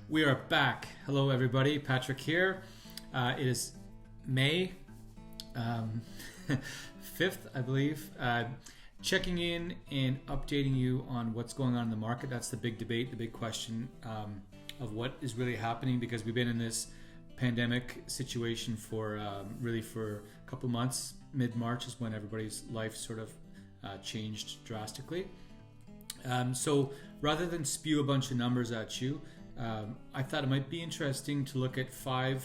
We are back. Hello, everybody. Patrick here. It is May 5th, I believe. Checking in and updating you on what's going on in the market. That's the big debate, the big question of what is really happening, because we've been in this pandemic situation for for a couple months. Mid-March is when everybody's life sort of changed drastically. So rather than spew a bunch of numbers at you, I thought it might be interesting to look at 5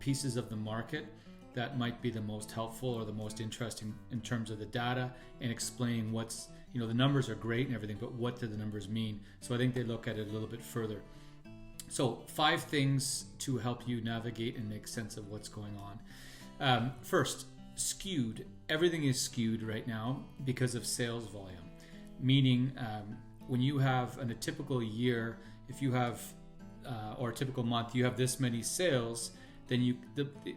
pieces of the market that might be the most helpful or the most interesting in terms of the data, and explain what's, the numbers are great and everything, but what do the numbers mean? So I think they look at it a little bit further. So 5 things to help you navigate and make sense of what's going on. First, skewed. Everything is skewed right now because of sales volume. Meaning, when you have in a typical year, if you have or a typical month, you have this many sales, then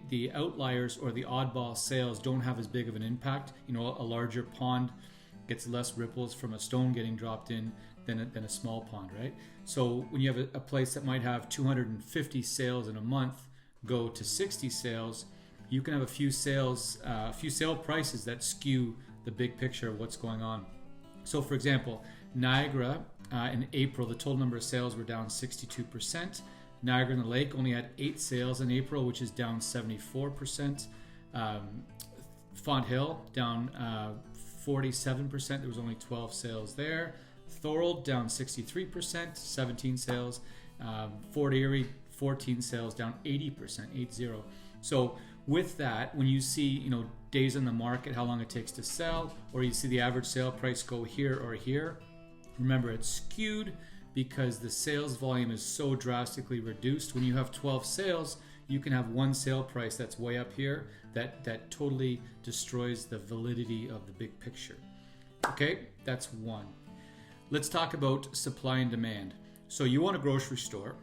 the outliers or the oddball sales don't have as big of an impact. A larger pond gets less ripples from a stone getting dropped in than a small pond, right? So when you have a place that might have 250 sales in a month go to 60 sales, you can have a few sale prices that skew the big picture of what's going on. So for example, Niagara in April, the total number of sales were down 62%. Niagara on the Lake only had 8 sales in April, which is down 74%. Font Hill down 47%. There was only 12 sales there. Thorold down 63%, 17 sales. Fort Erie, 14 sales, down 80%, 80. So with that, when you see, days on the market, how long it takes to sell, or you see the average sale price go here or here, remember it's skewed because the sales volume is so drastically reduced. When you have 12 sales, you can have one sale price that's way up here that totally destroys the validity of the big picture. Okay, that's one. Let's talk about supply and demand. So you want a grocery store.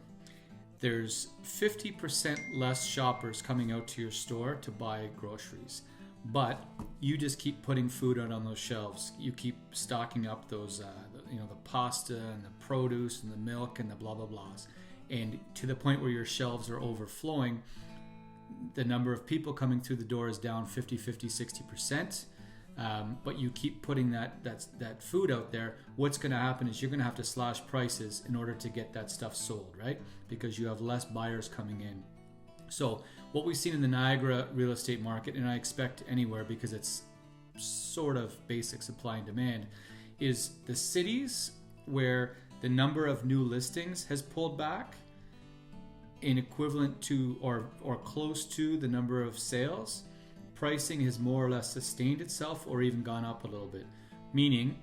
There's 50% less shoppers coming out to your store to buy groceries, but you just keep putting food out on those shelves. You keep stocking up those, the pasta and the produce and the milk and the blah blah blahs, and to the point where your shelves are overflowing. The number of people coming through the door is down 60%. But you keep putting that food out there. What's going to happen is you're going to have to slash prices in order to get that stuff sold, right? Because you have less buyers coming in. So what we've seen in the Niagara real estate market, and I expect anywhere because it's sort of basic supply and demand, is the cities where the number of new listings has pulled back in equivalent to or close to the number of sales, pricing has more or less sustained itself or even gone up a little bit. Meaning,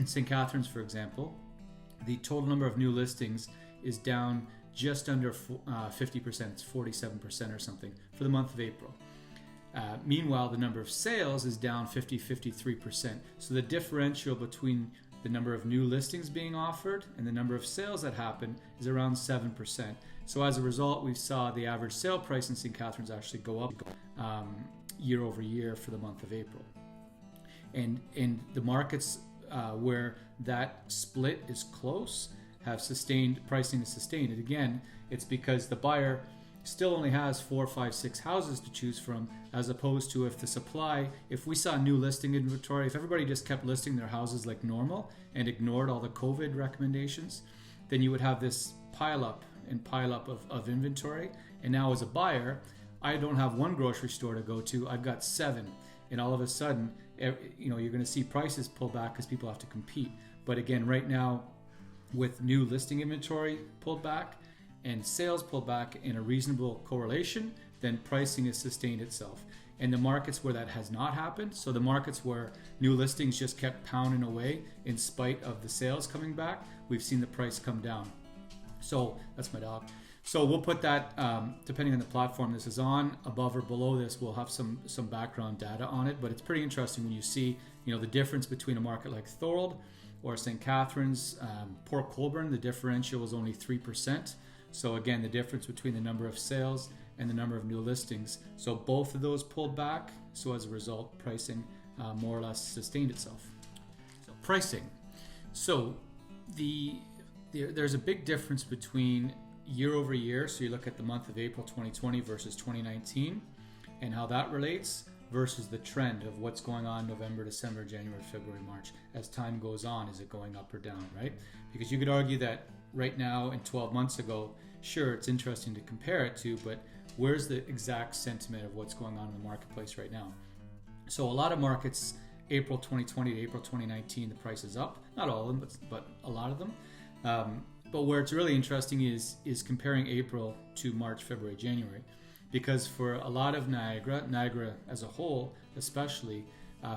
St. Catharines, for example, the total number of new listings is down just under 50%, it's 47% or something for the month of April. Meanwhile, the number of sales is down 53%. So the differential between the number of new listings being offered and the number of sales that happen is around 7%. So as a result, we saw the average sale price in St. Catharines actually go up year over year for the month of April. And the markets where that split is close have sustained, pricing is sustained. And again, it's because the buyer still only has 4, 5, 6 houses to choose from, as opposed to if we saw new listing inventory, if everybody just kept listing their houses like normal and ignored all the COVID recommendations, then you would have this pile up of inventory. And now as a buyer, I don't have one grocery store to go to, I've got 7. And all of a sudden, you're going to see prices pull back because people have to compete. But again, right now, with new listing inventory pulled back and sales pulled back in a reasonable correlation, then pricing has sustained itself. And the markets where that has not happened, so the markets where new listings just kept pounding away in spite of the sales coming back, we've seen the price come down. So that's my dog. So we'll put that, depending on the platform this is on, above or below this, we'll have some background data on it. But it's pretty interesting when you see, the difference between a market like Thorold or St. Catharines, Port Colborne, the differential was only 3%. So again, the difference between the number of sales and the number of new listings. So both of those pulled back. So as a result, pricing more or less sustained itself. So pricing. So there's a big difference between year over year. So you look at the month of April 2020 versus 2019 and how that relates versus the trend of what's going on November, December, January, February, March. As time goes on, is it going up or down, right? Because you could argue that right now and 12 months ago, sure, it's interesting to compare it to, but where's the exact sentiment of what's going on in the marketplace right now? So a lot of markets, April 2020 to April 2019, the price is up. Not all of them, but a lot of them. But where it's really interesting is comparing April to March, February, January. Because for a lot of Niagara as a whole especially,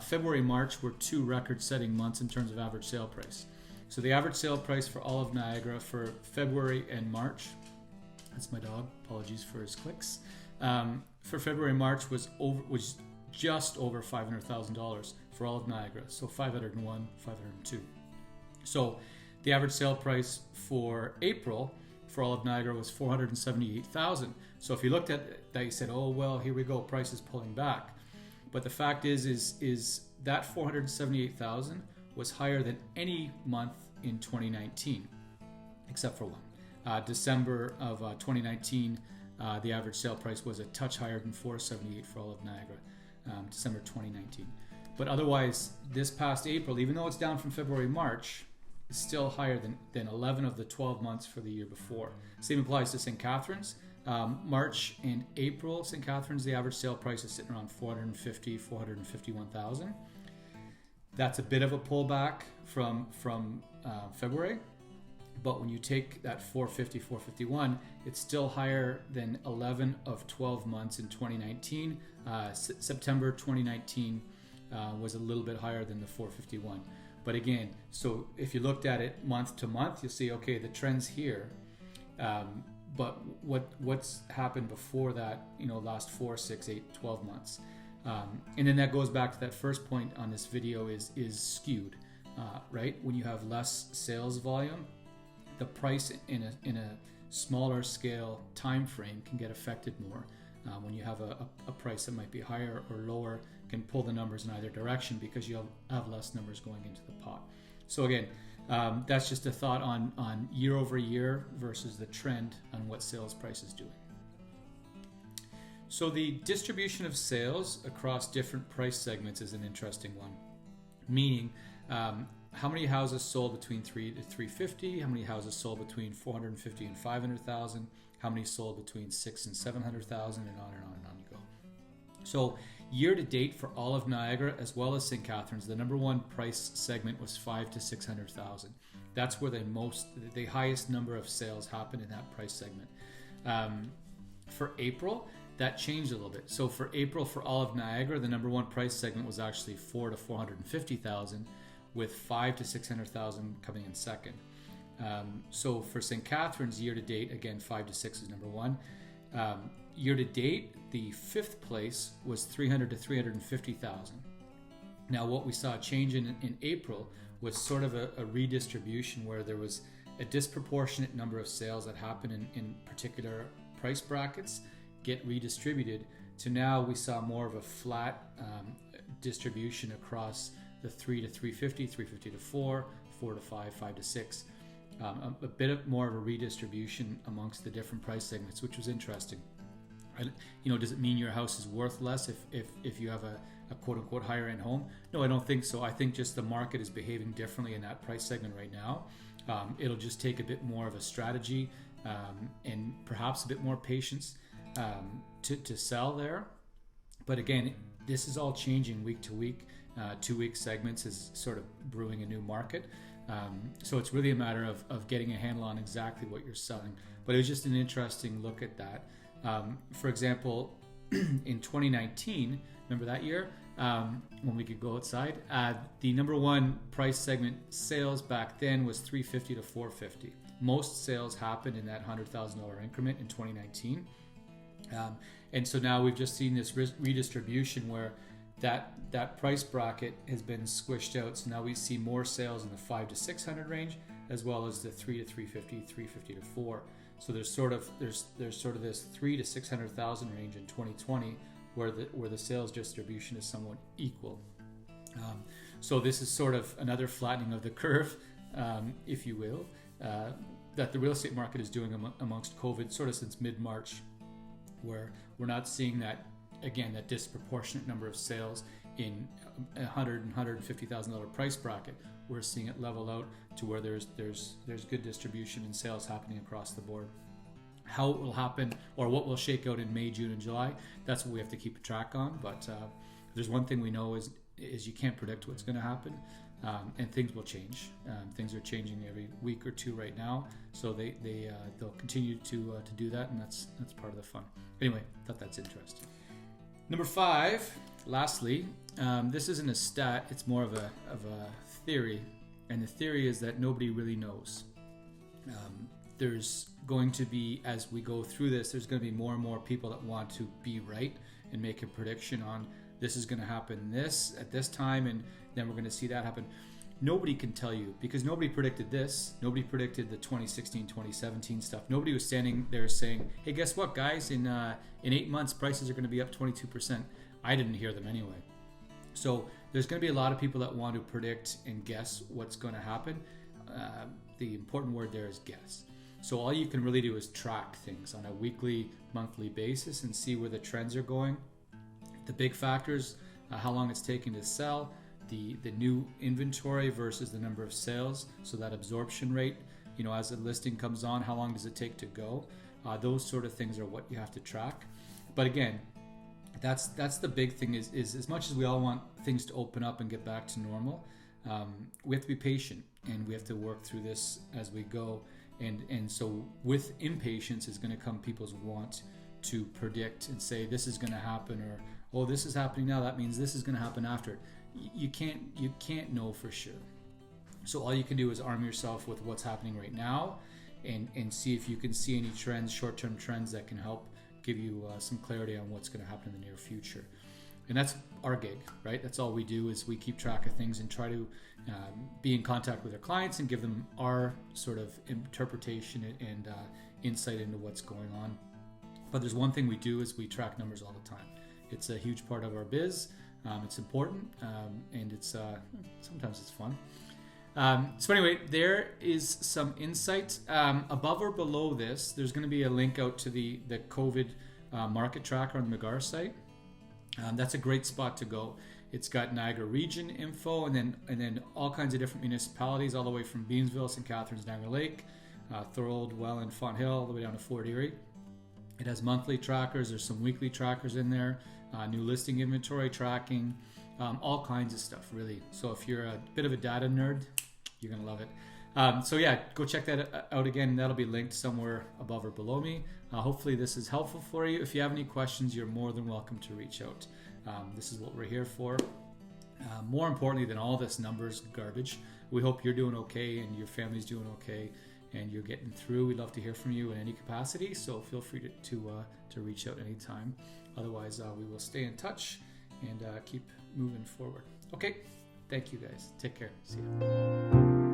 February, March were two record-setting months in terms of average sale price. So the average sale price for all of Niagara for February and March, that's my dog, apologies for his clicks, for February and March was just over $500,000 for all of Niagara. So 501, 502. So the average sale price for April for all of Niagara was $478,000. So if you looked at that, you said, oh, well, here we go, price is pulling back. But the fact is that $478,000 was higher than any month in 2019, except for one. December of 2019, the average sale price was a touch higher than $478 for all of Niagara, December 2019. But otherwise, this past April, even though it's down from February, March, is still higher than 11 of the 12 months for the year before. Same applies to St. Catharines. March and April, St. Catharines, the average sale price is sitting around $451,000. That's a bit of a pullback from February, but when you take that 451, it's still higher than 11 of 12 months in 2019. September 2019 was a little bit higher than the 451. But again, so if you looked at it month to month, you'll see, okay, the trend's here. But what's happened before that, last 4, 6, 8, 12 months. And then that goes back to that first point on this video is skewed, right? When you have less sales volume, the price in a smaller scale time frame can get affected more. When you have a price that might be higher or lower, can pull the numbers in either direction because you have less numbers going into the pot. So again, that's just a thought on year over year versus the trend on what sales price is doing. So the distribution of sales across different price segments is an interesting one. Meaning, how many houses sold between $3 to $350? How many houses sold between $450 and $500,000? How many sold between $600,000 and $700,000? And on and on and on you go. So year to date for all of Niagara as well as St. Catharines, the number one price segment was $500,000 to $600,000. That's where the highest number of sales happened in that price segment. For April, that changed a little bit. So for April, for all of Niagara, the number one price segment was actually $400,000 to $450,000, with $500,000 to $600,000 coming in second. So for St. Catharines, year to date, again, 5 to 6 is number one. Year to date, the fifth place was $300,000 to $350,000. Now, what we saw a change in April was sort of a redistribution where there was a disproportionate number of sales that happened in particular price brackets get redistributed to now we saw more of a flat distribution across the 3 to 350, 350 to 4, 4 to 5, 5 to 6. A bit more of a redistribution amongst the different price segments, which was interesting. Does it mean your house is worth less if you have a quote-unquote higher-end home? No, I don't think so. I think just the market is behaving differently in that price segment right now. It'll just take a bit more of a strategy and perhaps a bit more patience to sell there. But again, this is all changing week to week. 2-week segments is sort of brewing a new market. So it's really a matter of getting a handle on exactly what you're selling. But it was just an interesting look at that. For example, in 2019, remember that year when we could go outside? The number one price segment sales back then was $350,000 to $450,000. Most sales happened in that $100,000 increment in 2019. And so now we've just seen this redistribution where that price bracket has been squished out. So now we see more sales in the 5 to 600 range, as well as the 3 to 350, 350 to 4. So there's sort of this 3 to 600,000 range in 2020 where the sales distribution is somewhat equal. So this is sort of another flattening of the curve, if you will. that the real estate market is doing amongst COVID sort of since mid-March, where we're not seeing that, again, that disproportionate number of sales in $100,000 and $150,000 price bracket. We're seeing it level out to where there's good distribution and sales happening across the board. How it will happen, or what will shake out in May, June, and July, that's what we have to keep a track on. But there's one thing we know is you can't predict what's going to happen, and things will change. Things are changing every week or two right now, so they'll continue to do that, and that's part of the fun. Anyway, thought that's interesting. Number 5, lastly, this isn't a stat; it's more of a theory, and the theory is that nobody really knows. There's going to be, as we go through this, there's going to be more and more people that want to be right and make a prediction on this is going to happen this at this time, and then we're going to see that happen. Nobody can tell you, because nobody predicted this. Nobody predicted the 2016, 2017 stuff. Nobody was standing there saying, hey, guess what, guys? In 8 months, prices are going to be up 22%. I didn't hear them anyway. So there's going to be a lot of people that want to predict and guess what's going to happen. The important word there is guess. So all you can really do is track things on a weekly, monthly basis and see where the trends are going. The big factors, how long it's taking to sell, the new inventory versus the number of sales. So that absorption rate, as a listing comes on, how long does it take to go? Those sort of things are what you have to track. But again, that's the big thing is as much as we all want things to open up and get back to normal, we have to be patient, and we have to work through this as we go. And so with impatience is going to come people's want to predict and say this is going to happen, or oh, this is happening now, that means this is going to happen after. You can't know for sure. So all you can do is arm yourself with what's happening right now, and see if you can see any trends, short-term trends that can help give you some clarity on what's going to happen in the near future. And that's our gig, right? That's all we do, is we keep track of things and try to be in contact with our clients and give them our sort of interpretation and insight into what's going on. But there's one thing we do is we track numbers all the time. It's a huge part of our biz. It's important, and it's sometimes it's fun. So anyway, there is some insight. Above or below this, there's going to be a link out to the COVID market tracker on the McGar site. That's a great spot to go. It's got Niagara region info, and then all kinds of different municipalities, all the way from Beamsville, St. Catharines, Niagara Lake, Thorold, Welland, Font Hill, all the way down to Fort Erie. It has monthly trackers. There's some weekly trackers in there, new listing inventory tracking, all kinds of stuff, really. So if you're a bit of a data nerd, you're going to love it. So yeah, go check that out again. That'll be linked somewhere above or below me. Hopefully this is helpful for you. If you have any questions, you're more than welcome to reach out. This is what we're here for. More importantly than all this numbers garbage, we hope you're doing okay and your family's doing okay and you're getting through. We'd love to hear from you in any capacity, so feel free to reach out anytime. Otherwise, we will stay in touch and keep moving forward. Okay, thank you guys. Take care. See you.